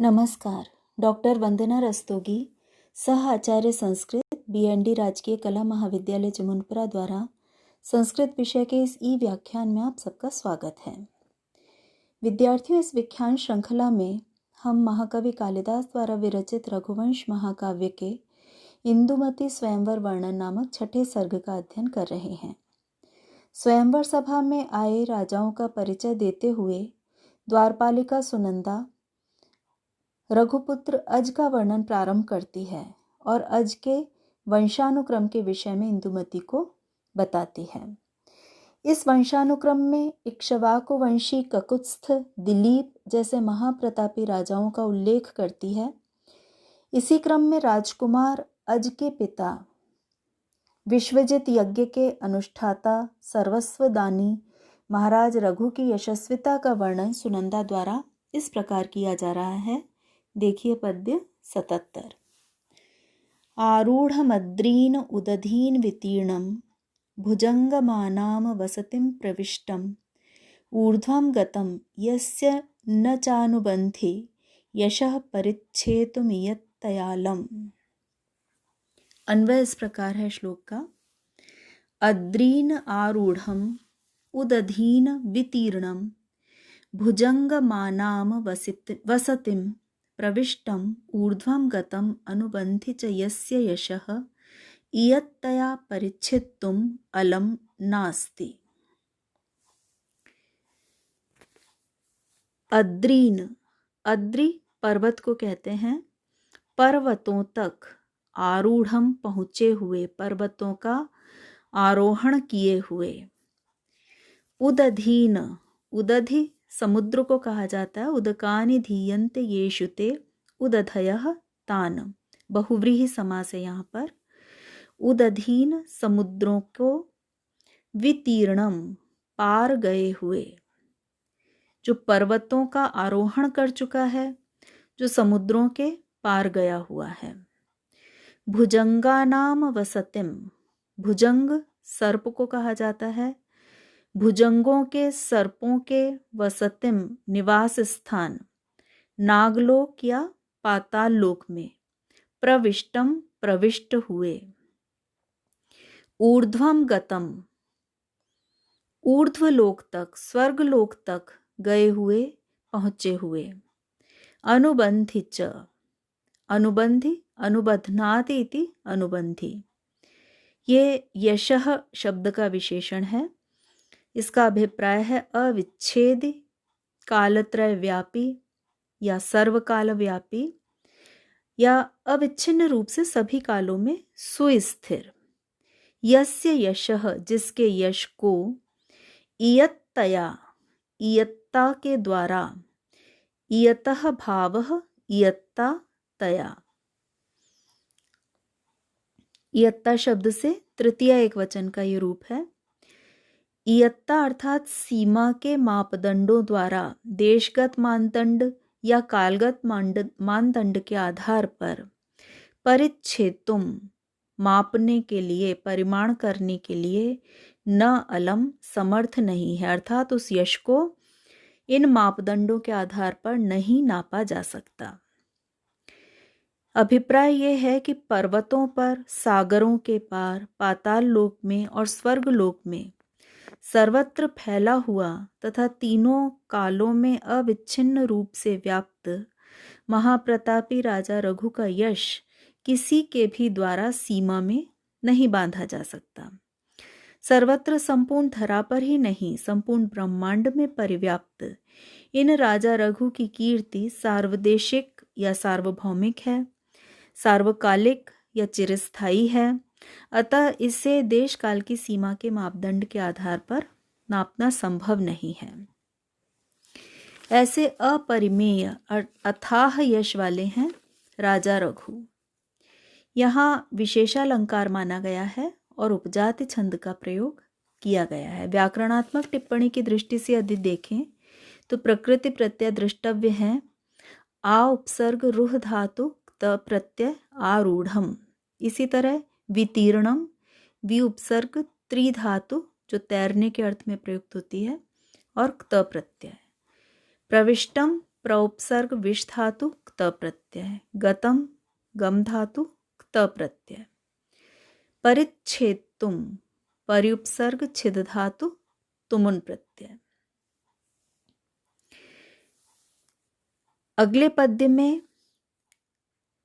नमस्कार। डॉक्टर वंदना रस्तोगी, सह आचार्य संस्कृत, BND राजकीय कला महाविद्यालय जमुनपुरा द्वारा संस्कृत विषय के इस ई व्याख्यान में आप सबका स्वागत है। विद्यार्थियों, इस व्याख्यान श्रृंखला में हम महाकवि कालिदास द्वारा विरचित रघुवंश महाकाव्य के इंदुमती स्वयंवर वर्णन नामक छठे सर्ग का अध्ययन कर रहे हैं। स्वयंवर सभा में आए राजाओं का परिचय देते हुए द्वारपालिका सुनंदा रघुपुत्र अज का वर्णन प्रारंभ करती है और अज के वंशानुक्रम के विषय में इंदुमती को बताती है। इस वंशानुक्रम में इक्ष्वाकु वंशी ककुत्स्थ, दिलीप जैसे महाप्रतापी राजाओं का उल्लेख करती है। इसी क्रम में राजकुमार अज के पिता, विश्वजित यज्ञ के अनुष्ठाता, सर्वस्वदानी महाराज रघु की यशस्विता का वर्णन सुनंदा द्वारा इस प्रकार किया जा रहा है। देखिए पद्य 77। आरूढ़मद्रीन उदधीन वितीर्णं भुजंगमानाम वसतिं प्रविष्टं ऊर्ध्वं गतं यस्य न चानुबन्धे यशः परिच्छेतुमियत्तयालम्। अन्वय इस प्रकार है श्लोक का। अद्रीन आरूढ़म उदधीन वितीर्णं भुजंगमानाम वसतिं प्रविष्टम ऊर्ध्वं गतम अनुबंधि च यस्य यशः इयत्तया परिच्छेत्तुम् अलम नास्ति। अद्रीन, अद्रि पर्वत को कहते हैं। पर्वतों तक, आरूढ़म पहुँचे हुए, पर्वतों का आरोहण किए हुए। उदधीन, उदधि समुद्र को कहा जाता है। उदकानि धीयन्ते येषु ते उदधयः तान, बहुव्रीहि समास है यहाँ पर। उदधीन समुद्रों को, वितीर्णम पार गए हुए, जो पर्वतों का आरोहण कर चुका है, जो समुद्रों के पार गया हुआ है। भुजंगानाम वसतिम, भुजंग सर्प को कहा जाता है। भुजंगों के, सर्पों के, वसतिम निवास स्थान, नागलोक या पाताल लोक में, प्रविष्टम प्रविष्ट हुए। ऊर्ध्वम गतम, ऊर्ध्व लोक तक, स्वर्ग लोक तक गए हुए, पहुँचे हुए। अनुबंधि च, अनुबंधि, अनुबध्नाति इति अनुबंधि, ये यशः शब्द का विशेषण है। इसका अभिप्राय है अविच्छेदी, कालत्रय व्यापी या सर्वकाल व्यापी, या अविच्छिन्न रूप से सभी कालों में सुस्थिर। यस्य यशः, जिसके यश को, इयत्तया, इयत्ता के द्वारा, इयतः भावः इयत्ता तया, इयत्ता शब्द से तृतीय एक वचन का ये रूप है। इयत्ता अर्थात सीमा के मापदंडों द्वारा, देशगत मानदंड या कालगत मानदंड के आधार पर परिच्छेदुम, मापने के लिए, परिमाण करने के लिए, न अलम, समर्थ नहीं है। अर्थात उस यश को इन मापदंडों के आधार पर नहीं नापा जा सकता। अभिप्राय यह है कि पर्वतों पर, सागरों के पार, पाताल लोक में और स्वर्ग लोक में सर्वत्र फैला हुआ तथा तीनों कालों में अविच्छिन्न रूप से व्याप्त महाप्रतापी राजा रघु का यश किसी के भी द्वारा सीमा में नहीं बांधा जा सकता। सर्वत्र, संपूर्ण धरा पर ही नहीं, संपूर्ण ब्रह्मांड में परिव्याप्त इन राजा रघु की कीर्ति सार्वदेशिक या सार्वभौमिक है, सार्वकालिक या चिरस्थायी है। अतः इसे देश काल की सीमा के मापदंड के आधार पर नापना संभव नहीं है। ऐसे अपरिमेय अथाह यश वाले हैं राजा रघु। यहाँ विशेषालंकार माना गया है और उपजाति छंद का प्रयोग किया गया है। व्याकरणात्मक टिप्पणी की दृष्टि से यदि देखें तो प्रकृति प्रत्यय दृष्टव्य है। आ उपसर्ग रुह धातु, त प्रत्यय आरूढ़म। इसी तरह वितीर्णम, वि उपसर्ग त्रिधातु जो तैरने के अर्थ में प्रयुक्त होती है, और क्त प्रत्यय। प्रविष्टम प्रोपसर्ग विष धातु क्त प्रत्यय, गतम गम धातु क्त प्रत्यय, परिच्छेदुम परिउपसर्ग छिद धातु तुमुन प्रत्यय। अगले पद्य में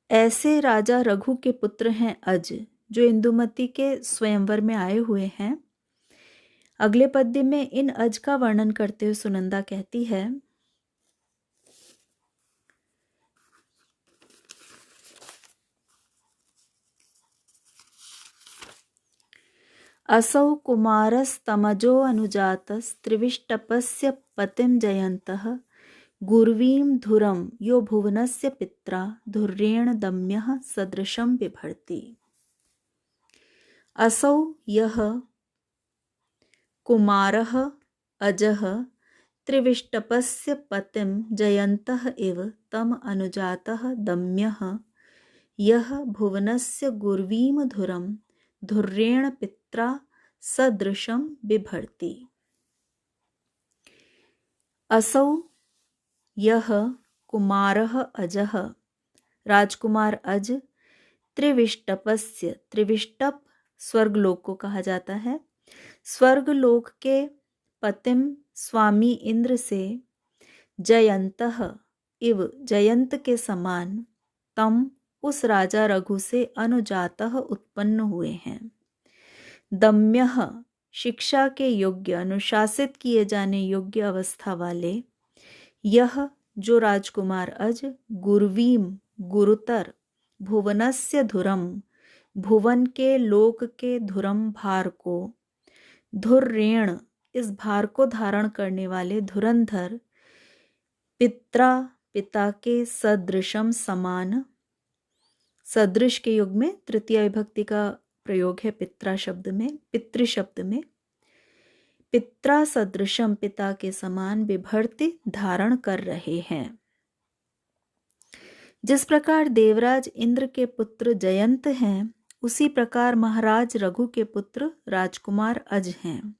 ऐसे राजा रघु के पुत्र हैं अज, जो इंदुमती के स्वयंवर में आए हुए हैं। अगले पद्य में इन अज का वर्णन करते हुए सुनंदा कहती है, असौ कुमारस्तमजो अनुजातस् त्रिविष्टपस्य पतिं जयन्तः गुर्वीं धुरं यो भुवनस्य पित्रा धुर्येण दम्यः सदृशं बिभर्ति। असौ यह कुमारः अजः त्रिविष्टपस्य पतिं जयन्तः इव तम अनुजातः दम्यः यह भुवनस्य गुर्वीं धुरं धुर्येण पित्रा सदृशं बिभर्ति। असौ यह कुमारः अजः राजकुमार अज त्रिविष्टपस्य, त्रिविष्टप स्वर्गलोक को कहा जाता है, स्वर्गलोक के पतिम स्वामी इंद्र से जयंतः इव जयंत के समान तम उस राजा रघु से अनुजातः उत्पन्न हुए हैं। दम्यः शिक्षा के योग्य, अनुशासित किए जाने योग्य अवस्था वाले, यह जो राजकुमार अज गुर्वीम गुरुतर भुवनस्य धुरम भुवन के लोक के धुरम भार को धुर्येण इस भार को धारण करने वाले धुरंधर पित्रा पिता के सदृशम समान, सदृश के युग में तृतीय विभक्ति का प्रयोग है पित्रा शब्द में, पितृ शब्द में, पित्रा सदृशम पिता के समान बिभर्ति धारण कर रहे हैं। जिस प्रकार देवराज इंद्र के पुत्र जयंत हैं, उसी प्रकार महाराज रघु के पुत्र राजकुमार अज हैं,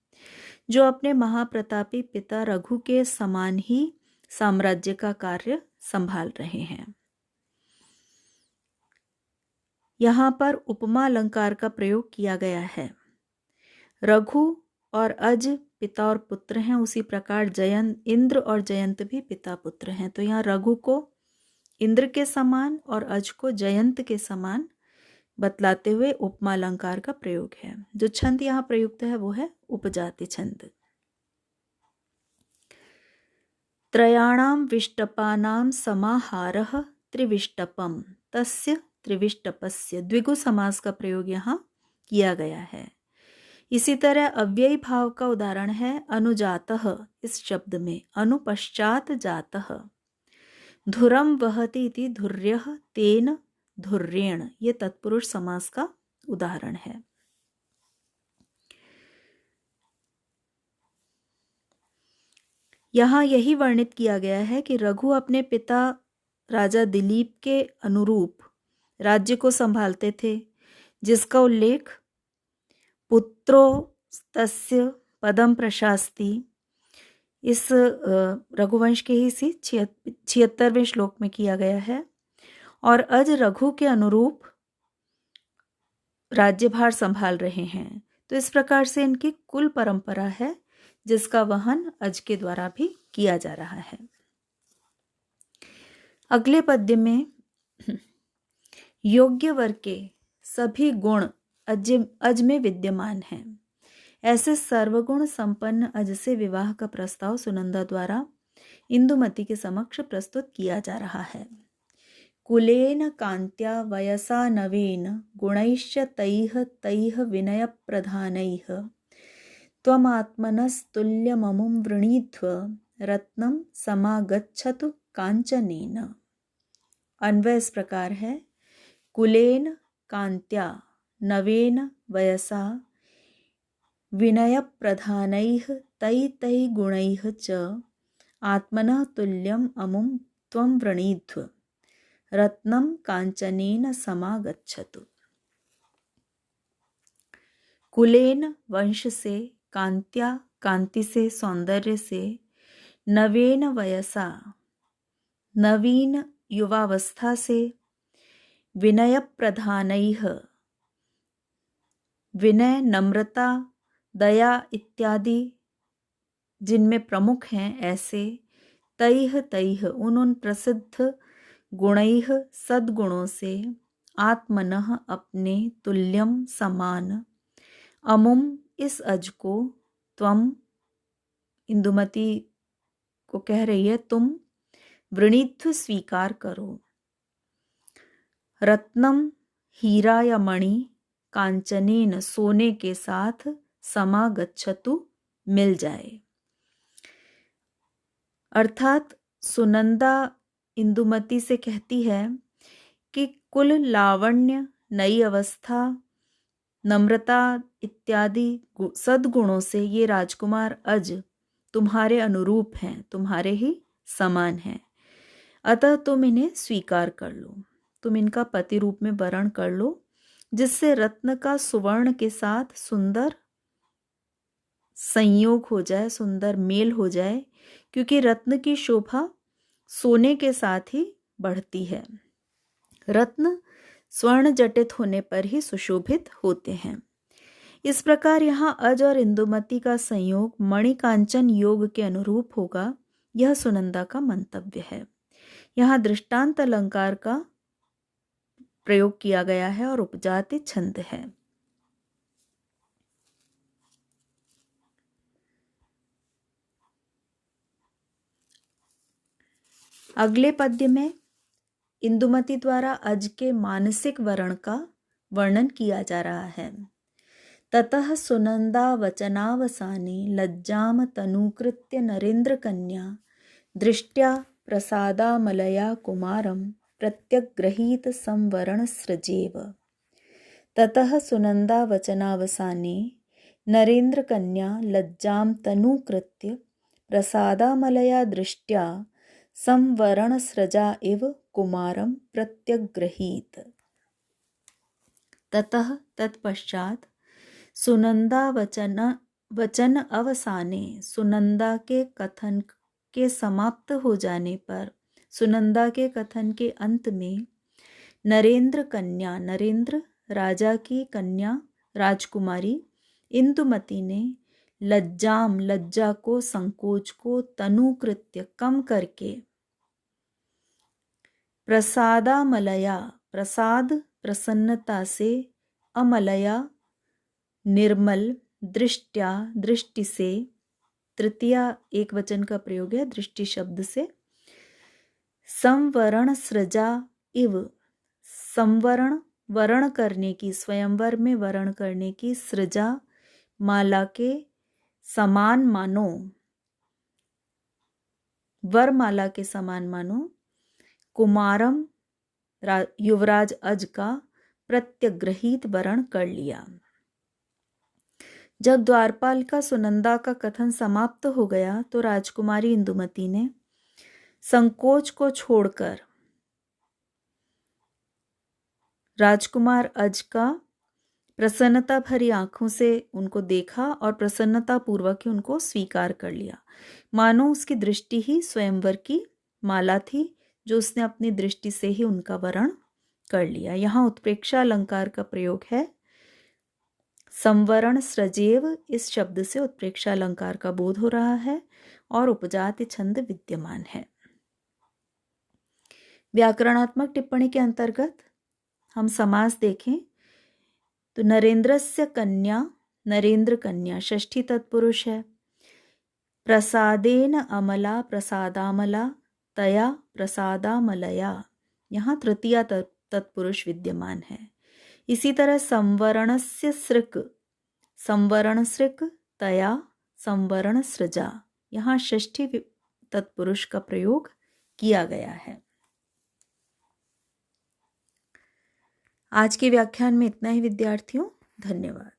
जो अपने महाप्रतापी पिता रघु के समान ही साम्राज्य का कार्य संभाल रहे हैं। यहाँ पर उपमा अलंकार का प्रयोग किया गया है। रघु और अज पिता और पुत्र हैं, उसी प्रकार जयंत इंद्र और जयंत भी पिता पुत्र हैं। तो यहाँ रघु को इंद्र के समान और अज को जयंत के समान बतलाते हुए उपमा अलंकार का प्रयोग है। जो छंद यहाँ प्रयुक्त है वो है उपजाति छंद। त्रयाणाम विष्टपानाम समाहारः त्रिविष्टपम तस्य त्रिविष्टपस्य, द्विगु समास का प्रयोग यहाँ किया गया है। इसी तरह अव्ययी भाव का उदाहरण है अनुजातः, इस शब्द में अनुपश्चात जातः, धुरम वहति इति धुर्यः तेन धुर्येण, ये तत्पुरुष समास का उदाहरण है। यहाँ यही वर्णित किया गया है कि रघु अपने पिता राजा दिलीप के अनुरूप राज्य को संभालते थे, जिसका उल्लेख पुत्रो तस्य पदम प्रशास्ति इस रघुवंश के ही 76वें श्लोक में किया गया है। और अज रघु के अनुरूप राज्यभार संभाल रहे हैं। तो इस प्रकार से इनकी कुल परंपरा है, जिसका वहन अज के द्वारा भी किया जा रहा है। अगले पद्य में योग्य वर के सभी गुण अज में विद्यमान हैं। ऐसे सर्वगुण संपन्न अज से विवाह का प्रस्ताव सुनंदा द्वारा इंदुमती के समक्ष प्रस्तुत किया जा रहा है। कुलेन कांत्या वयसा नवेन गुणैश्च तैः तैः विनय प्रधानैः त्वमात्मनस्तुल्यममुं वृणीध्व रत्नं समागच्छतु कांचनेन। अन्वय इस प्रकार है। कुलेन कांत्या नवेन वयसा विनय प्रधानैः तै तै गुणैः च आत्मनः तुल्यम् अमुं त्वं वृणीध्व रत्नं कांचनेन समागच्छतु। कुलेन वंश से, कांत्या कांति से, सौंदर्य से, नवेन वयसा नवीन युवावस्था से विनय प्रधानैः, विनय, नम्रता, दया इत्यादि जिनमें प्रमुख हैं, ऐसे तैः तैः उन प्रसिद्ध गुणैः सद्गुणों से आत्मनः अपने तुल्यम समान अमुम इस अज को त्वम इंदुमती को कह रही है तुम वृणीत्व स्वीकार करो। रत्नम हीरा या मणि कांचनेन सोने के साथ समागच्छतु मिल जाए। अर्थात सुनंदा इंदुमती से कहती है कि कुल लावण्य, नई अवस्था, नम्रता इत्यादि सद्गुणों से ये राजकुमार अज तुम्हारे अनुरूप हैं, तुम्हारे ही समान हैं, अतः तुम इन्हें स्वीकार कर लो, तुम इनका पति रूप में वरण कर लो, जिससे रत्न का सुवर्ण के साथ सुंदर संयोग हो जाए, सुंदर मेल हो जाए, क्योंकि रत्न की शोभा सोने के साथ ही बढ़ती है। रत्न स्वर्ण जटित होने पर ही सुशोभित होते हैं। इस प्रकार यहाँ अज और इंदुमती का संयोग मणिकांचन योग के अनुरूप होगा, यह सुनंदा का मंतव्य है। यहाँ दृष्टांत अलंकार का प्रयोग किया गया है और उपजाति छंद है। अगले पद्य में इंदुमती द्वारा अज के मानसिक वर्ण का वर्णन किया जा रहा है। ततः सुनंदा वचनावसाने लज्जाम तनुकृत्य नरेंद्र कन्या दृष्ट्या प्रसादामलया कुमारं प्रत्यग्रहीत संवरण सृजेव। ततः सुनंदा वचनावसाने नरेंद्र कन्या लज्जाम तनुकृत्य प्रसादामलया दृष्ट्या संवरण सृजा इव कुमारं प्रत्यग्रहीत। ततः तत्पश्चात सुनंदा वचन अवसाने, सुनंदा के कथन के समाप्त हो जाने पर, सुनंदा के कथन के अंत में नरेंद्र कन्या, नरेंद्र राजा की कन्या राजकुमारी इंदुमती ने लज्जाम, लज्जा को, संकोच को, तनुकृत्य कम करके, प्रसादामलया, प्रसाद प्रसन्नता से, अमलया निर्मल, दृष्ट्या दृष्टि से, तृतीया एक वचन का प्रयोग है दृष्टि शब्द से, संवरण सृजा इव, संवरण वरण करने की, स्वयंवर में वरण करने की, सृजा माला के समान मानो, वरमाला के समान मानो, कुमारम युवराज अज का प्रत्यग्रहीत वरण कर लिया। जब द्वारपाल का सुनंदा का कथन समाप्त हो गया तो राजकुमारी इंदुमती ने संकोच को छोड़कर राजकुमार अज का प्रसन्नता भरी आंखों से उनको देखा और प्रसन्नता पूर्वक ही उनको स्वीकार कर लिया, मानो उसकी दृष्टि ही स्वयंवर की माला थी जो उसने अपनी दृष्टि से ही उनका वरण कर लिया। यहाँ उत्प्रेक्षा अलंकार का प्रयोग है। संवरण सृजेव, इस शब्द से उत्प्रेक्षा अलंकार का बोध हो रहा है और उपजाति छंद विद्यमान है। व्याकरणात्मक टिप्पणी के अंतर्गत हम समास देखें तो नरेंद्रस्य कन्या, नरेंद्र कन्या षष्ठी तत्पुरुष है। प्रसादेन अमला, प्रसादामला, तया प्रसादामलया, यहाँ तृतीया तत्पुरुष विद्यमान है। इसी तरह संवरणस्य सृक, संवरण सृक, तया संवरण सृजा, यहाँ षष्ठी तत्पुरुष का प्रयोग किया गया है। आज के व्याख्यान में इतना ही विद्यार्थियों, धन्यवाद।